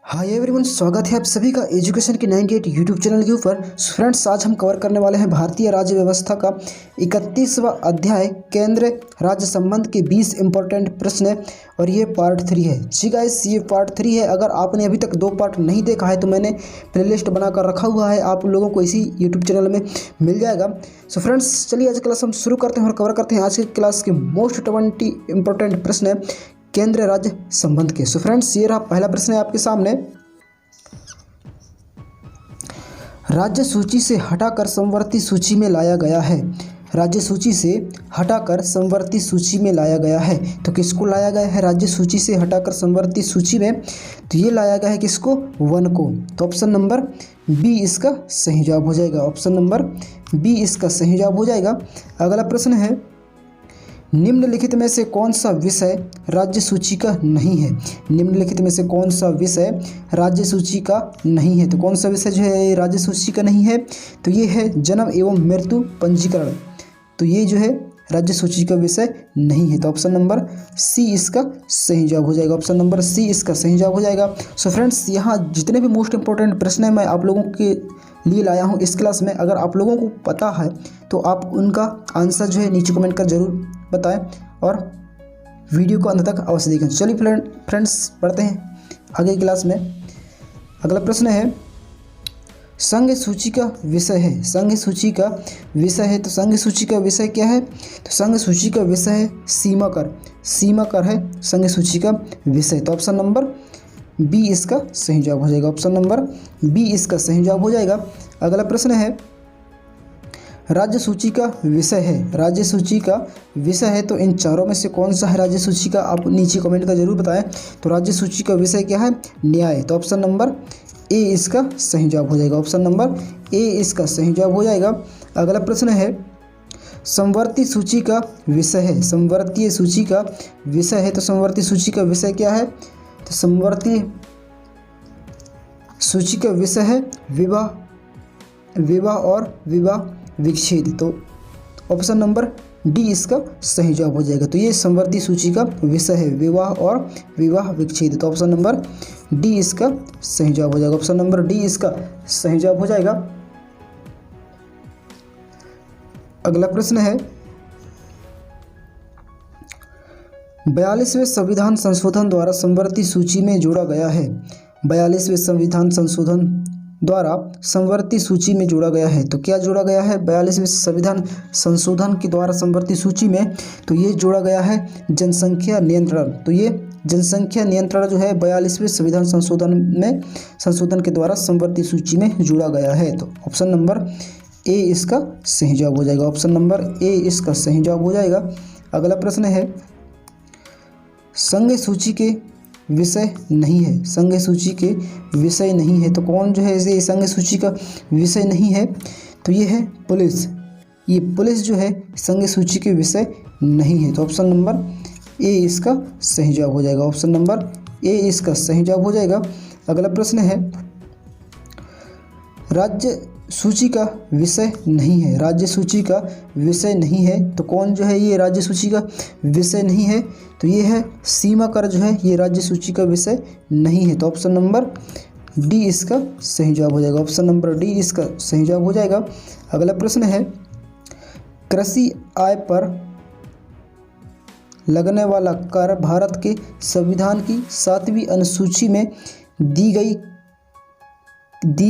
Hi everyone, स्वागत है आप सभी का एजुकेशन के 98 यूट्यूब चैनल के ऊपर। फ्रेंड्स, आज हम कवर करने वाले हैं भारतीय राज्य व्यवस्था का 31वां अध्याय केंद्र राज्य संबंध के 20 इंपॉर्टेंट प्रश्न और ये पार्ट 3 है। जी गाइस, ये पार्ट 3 है। अगर आपने अभी तक 2 पार्ट नहीं देखा है तो मैंने प्लेलिस्ट बनाकर रखा हुआ है, आप लोगों को इसी यूट्यूब चैनल में मिल जाएगा। सो फ्रेंड्स, चलिए आज क्लास हम शुरू करते हैं और कवर करते हैं आज की क्लास के मोस्ट 20 इंपॉर्टेंट प्रश्न केंद्र राज्य संबंध के। सो फ्रेंड्स, ये रहा पहला प्रश्न है आपके सामने। राज्य सूची से हटाकर समवर्ती सूची में लाया गया है। राज्य सूची से हटाकर समवर्ती सूची में लाया गया है, तो किसको लाया गया है राज्य सूची से हटाकर समवर्ती सूची में? तो ये लाया गया है किसको? वन को। तो ऑप्शन नंबर बी इसका सही जवाब हो जाएगा। ऑप्शन नंबर बी इसका सही जवाब हो जाएगा। अगला प्रश्न है, निम्नलिखित में से कौन सा विषय राज्य सूची का नहीं है? निम्नलिखित में से कौन सा विषय राज्य सूची का नहीं है? तो कौन सा विषय जो है राज्य सूची का नहीं है? तो ये है जन्म एवं मृत्यु पंजीकरण। तो ये जो है राज्य सूची का विषय नहीं है। तो ऑप्शन नंबर सी इसका सही जवाब हो जाएगा। ऑप्शन नंबर सी इसका सही जवाब हो जाएगा। सो फ्रेंड्स, यहाँ जितने भी मोस्ट इंपॉर्टेंट प्रश्न है मैं आप लोगों के लिए लाया हूँ इस क्लास में। अगर आप लोगों को पता है तो आप उनका आंसर जो है नीचे कमेंट कर जरूर बताएं और वीडियो को अंत तक अवश्य देखें। चलिए फ्रेंड्स, पढ़ते हैं आगे क्लास में। अगला प्रश्न है, संघ सूची का विषय है। संघ सूची का विषय है, तो संघ सूची का विषय क्या है? तो संघ सूची का विषय है सीमा कर। सीमा कर है संघ सूची का विषय। तो ऑप्शन नंबर बी इसका सही जवाब हो जाएगा। ऑप्शन नंबर बी इसका सही जवाब हो जाएगा। अगला प्रश्न है, राज्य सूची का विषय है। राज्य सूची का विषय है, तो इन चारों में से कौन सा है राज्य सूची का? आप नीचे कमेंट कर जरूर बताएं। तो राज्य सूची का विषय क्या है? न्याय। तो ऑप्शन नंबर ए इसका सही जवाब हो जाएगा। ऑप्शन नंबर ए इसका सही जवाब हो जाएगा। अगला प्रश्न है, समवर्ती सूची का विषय है। समवर्तीय सूची का विषय है, तो समवर्ती सूची का विषय क्या है? तो समवर्ती सूची का विषय है विवाह और विवाह विच्छेद। तो ऑप्शन नंबर डी इसका सही जवाब हो जाएगा। तो ये समवर्ती सूची का विषय है विवाह और विवाह विच्छेद। तो ऑप्शन नंबर डी इसका सही जवाब हो जाएगा। ऑप्शन नंबर डी इसका सही जवाब हो जाएगा। अगला प्रश्न है, 42वें संविधान संशोधन द्वारा समवर्ती सूची में जोड़ा गया है। 42वें संविधान संशोधन द्वारा समवर्ती सूची में जोड़ा गया है। तो क्या जोड़ा गया है 42वें संविधान संशोधन के द्वारा समवर्ती सूची में? तो ये जोड़ा गया है जनसंख्या नियंत्रण। तो ये जनसंख्या नियंत्रण जो है 42वें संविधान संशोधन के द्वारा समवर्ती सूची में जोड़ा गया है। तो ऑप्शन नंबर ए इसका सही जवाब हो जाएगा। ऑप्शन नंबर ए इसका सही जवाब हो जाएगा। अगला प्रश्न है, संघ सूची के विषय नहीं है। संघ सूची के विषय नहीं है, तो कौन जो है ये संघ सूची का विषय नहीं है? तो ये है पुलिस। ये पुलिस जो है संघ सूची के विषय नहीं है। तो ऑप्शन नंबर ए इसका सही जवाब हो जाएगा। ऑप्शन नंबर ए इसका सही जवाब हो जाएगा। अगला प्रश्न है, राज्य सूची का विषय नहीं है। राज्य सूची का विषय नहीं है, तो कौन जो है ये राज्य सूची का विषय नहीं है? तो ये है सीमा कर जो है ये राज्य सूची का विषय नहीं है। तो ऑप्शन नंबर डी इसका सही जवाब हो जाएगा। ऑप्शन नंबर डी इसका सही जवाब हो जाएगा। अगला प्रश्न है, कृषि आय पर लगने वाला कर भारत के संविधान की 7वीं अनुसूची में दी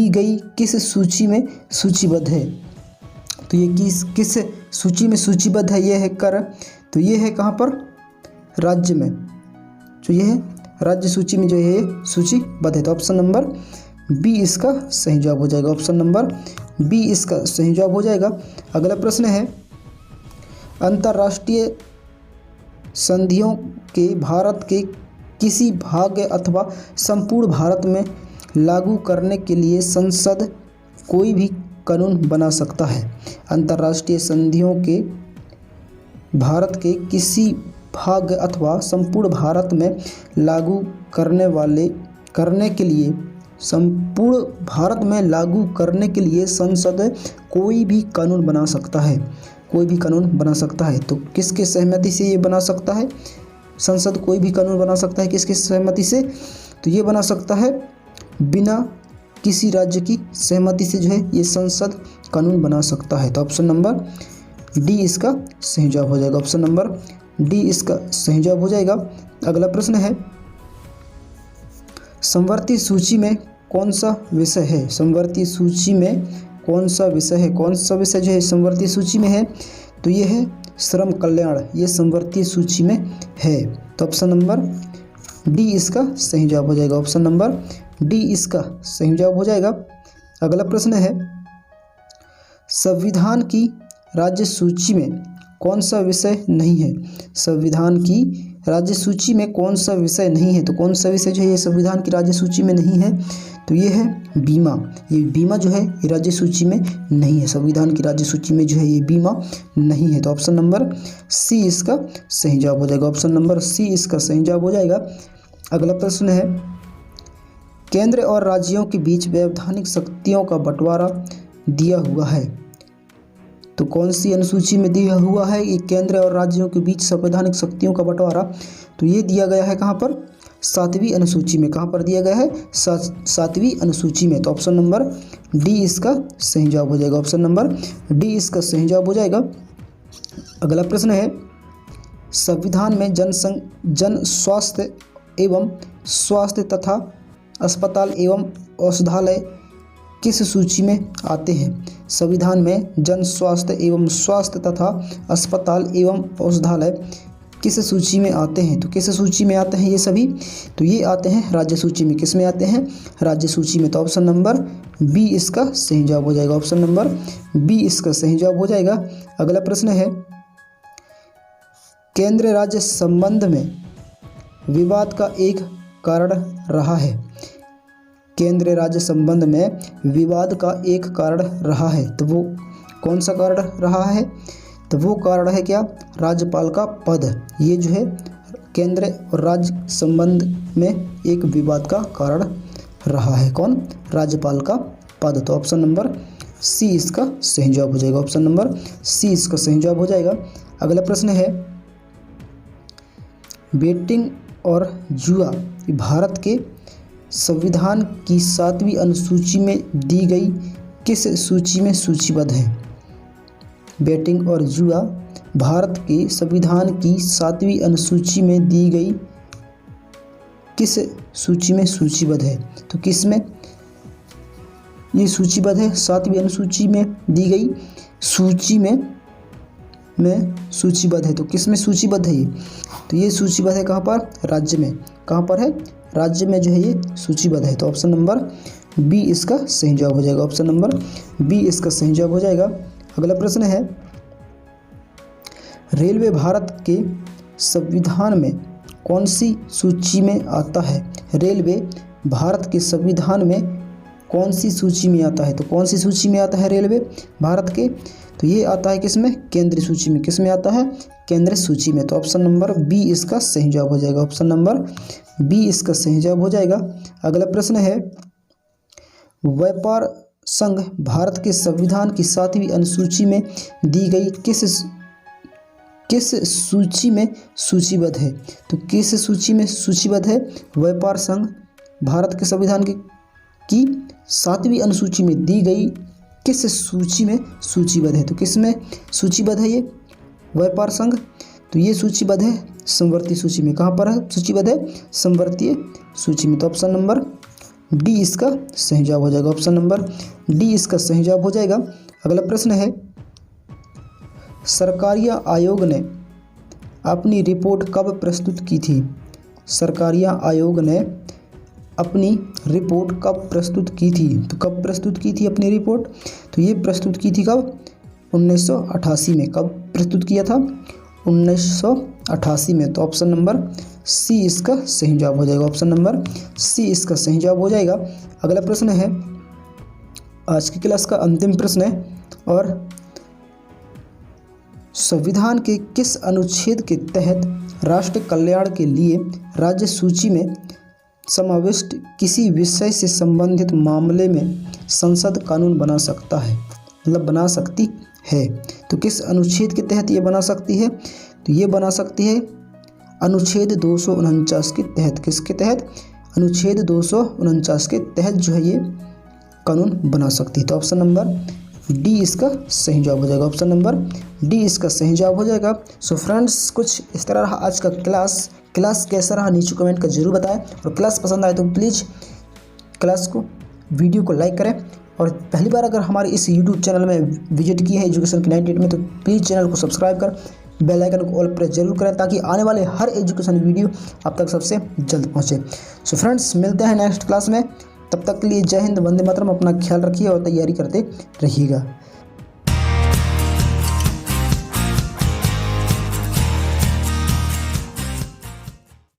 गई किस सूची में सूचीबद्ध है? तो ये किस सूची में सूचीबद्ध है? ये है कर। तो ये है कहाँ पर? राज्य में। जो ये है राज्य सूची में जो है सूचीबद्ध है। तो ऑप्शन नंबर बी इसका सही जवाब हो जाएगा। ऑप्शन नंबर बी इसका सही जवाब हो जाएगा। अगला प्रश्न है, अंतर्राष्ट्रीय संधियों के भारत के किसी भाग अथवा संपूर्ण भारत में लागू करने के लिए संसद कोई भी कानून बना सकता है। अंतर्राष्ट्रीय संधियों के भारत के किसी भाग अथवा संपूर्ण भारत में लागू करने के लिए संपूर्ण भारत में लागू करने के लिए संसद कोई भी कानून बना सकता है। कोई भी कानून बना सकता है। तो किसके सहमति से ये बना सकता है? संसद कोई भी कानून बना सकता है किसकी सहमति से? तो ये बना सकता है बिना किसी राज्य की सहमति से जो है ये संसद कानून बना सकता है। तो ऑप्शन नंबर डी इसका सही जवाब हो जाएगा। ऑप्शन नंबर डी इसका सही जवाब हो जाएगा। अगला प्रश्न है, समवर्ती सूची में कौन सा विषय है? समवर्ती सूची में कौन सा विषय है? कौन सा विषय जो है समवर्ती सूची में है? तो ये है श्रम कल्याण, ये समवर्ती सूची में है। तो ऑप्शन नंबर डी इसका सही जवाब हो जाएगा। ऑप्शन नंबर डी इसका सही जवाब हो जाएगा। अगला प्रश्न है, संविधान की राज्य सूची में कौन सा विषय नहीं है? संविधान की राज्य सूची में कौन सा विषय नहीं है? तो कौन सा विषय जो है ये संविधान की राज्य सूची में नहीं है? तो ये है बीमा। ये बीमा जो है ये राज्य सूची में नहीं है। संविधान की राज्य सूची में जो है ये बीमा नहीं है। तो ऑप्शन नंबर सी इसका सही जवाब हो जाएगा। ऑप्शन नंबर सी इसका सही जवाब हो जाएगा। अगला प्रश्न है, केंद्र और राज्यों के बीच वैधानिक शक्तियों का बंटवारा दिया हुआ है। तो कौन सी अनुसूची में दिया हुआ है ये केंद्र और राज्यों के बीच संवैधानिक शक्तियों का बंटवारा? तो ये दिया गया है कहाँ पर? 7वीं अनुसूची में। कहाँ पर दिया गया है? 7वीं अनुसूची में। तो ऑप्शन नंबर डी इसका सही जवाब हो जाएगा। ऑप्शन नंबर डी इसका सही जवाब हो जाएगा। अगला प्रश्न है, संविधान में जन स्वास्थ्य एवं स्वास्थ्य तथा अस्पताल एवं औषधालय किस सूची में आते हैं? संविधान में जन स्वास्थ्य एवं स्वास्थ्य तथा अस्पताल एवं औषधालय किस सूची में आते हैं? तो किस सूची में आते हैं ये सभी? तो ये आते हैं राज्य सूची में। किस में आते हैं? राज्य सूची में। तो ऑप्शन नंबर बी इसका सही जवाब हो जाएगा। ऑप्शन नंबर बी इसका सही जवाब हो जाएगा। अगला प्रश्न है, केंद्र राज्य संबंध में विवाद का एक कारण रहा है। केंद्र राज्य संबंध में विवाद का एक कारण रहा है। तो वो कौन सा कारण रहा है? तो वो कारण है क्या? राज्यपाल का पद। ये जो है केंद्र और राज्य संबंध में एक विवाद का कारण रहा है। कौन? राज्यपाल का पद। तो ऑप्शन नंबर सी इसका सही जवाब हो जाएगा। ऑप्शन नंबर सी इसका सही जवाब हो जाएगा। अगला प्रश्न है, बेटिंग और जुआ भारत के संविधान की 7वीं अनुसूची में दी गई किस सूची में सूचीबद्ध है? बेटिंग और जुआ भारत के संविधान की 7वीं अनुसूची में दी गई किस सूची में सूचीबद्ध है? तो किस में ये सूचीबद्ध है? 7वीं अनुसूची में दी गई सूची में सूचीबद्ध है। तो किस में सूचीबद्ध है ये? तो ये सूचीबद्ध है कहाँ पर? राज्य में। कहाँ पर है? राज्य में जो है ये सूचीबद्ध है। तो ऑप्शन नंबर बी इसका सही जवाब हो जाएगा। ऑप्शन नंबर बी इसका सही जवाब हो जाएगा। अगला प्रश्न है, रेलवे भारत के संविधान में कौन सी सूची में आता है? रेलवे भारत के संविधान में कौन सी सूची में आता है? तो कौन सी सूची में आता है रेलवे भारत के? तो ये आता है किस में? केंद्रीय सूची में। किस में आता है? केंद्रीय सूची में। तो ऑप्शन नंबर बी इसका सही जवाब हो जाएगा। ऑप्शन नंबर बी इसका सही जवाब हो जाएगा। अगला प्रश्न है, व्यापार संघ भारत के संविधान की 7वीं अनुसूची में दी गई किस सूची में सूचीबद्ध है? तो किस सूची में सूचीबद्ध है? व्यापार संघ भारत के संविधान की 7वीं अनुसूची में दी गई किस सूची में सूचीबद्ध है? तो किस में सूचीबद्ध है ये व्यापार संघ? तो ये सूचीबद्ध है समवर्ती सूची में। कहाँ पर है सूचीबद्ध है? समवर्तीय सूची में। तो ऑप्शन नंबर डी इसका सही जवाब हो जाएगा। ऑप्शन नंबर डी इसका सही जवाब हो जाएगा। अगला प्रश्न है, सरकारिया आयोग ने अपनी रिपोर्ट कब प्रस्तुत की थी? सरकारिया आयोग ने अपनी रिपोर्ट कब प्रस्तुत की थी? तो कब प्रस्तुत की थी अपनी रिपोर्ट? तो ये प्रस्तुत की थी कब? 1988 में। कब प्रस्तुत किया था? 1988 में। तो ऑप्शन नंबर सी इसका सही जवाब हो जाएगा। ऑप्शन नंबर सी इसका सही जवाब हो जाएगा। अगला प्रश्न है, आज की क्लास का अंतिम प्रश्न है, और संविधान के किस अनुच्छेद के तहत राष्ट्र कल्याण के लिए राज्य सूची में समाविष्ट किसी विषय से संबंधित मामले में संसद कानून बना सकता है, मतलब बना सकती है? तो किस अनुच्छेद के तहत ये बना सकती है? तो ये बना सकती है अनुच्छेद 249 के तहत। किसके तहत? अनुच्छेद 249 के तहत जो है ये कानून बना सकती है। तो ऑप्शन नंबर डी इसका सही जवाब हो जाएगा। ऑप्शन नंबर डी इसका सही जवाब हो जाएगा। सो फ्रेंड्स, कुछ इस तरह रहा आज का क्लास कैसा रहा नीचे कमेंट कर जरूर बताएं, और क्लास पसंद आए तो प्लीज़ वीडियो को लाइक करें, और पहली बार अगर हमारे इस यूट्यूब चैनल में विजिट किए हैं एजुकेशन के 98 में, तो प्लीज़ चैनल को सब्सक्राइब कर बेल आइकन को ऑल प्रेस जरूर करें, ताकि आने वाले हर एजुकेशन वीडियो आप तक सबसे जल्द पहुंचे। सो फ्रेंड्स, मिलते हैं नेक्स्ट क्लास में। तब तक के लिए जय हिंद, वंदे मातरम। अपना ख्याल रखिए और तैयारी करते रहिएगा।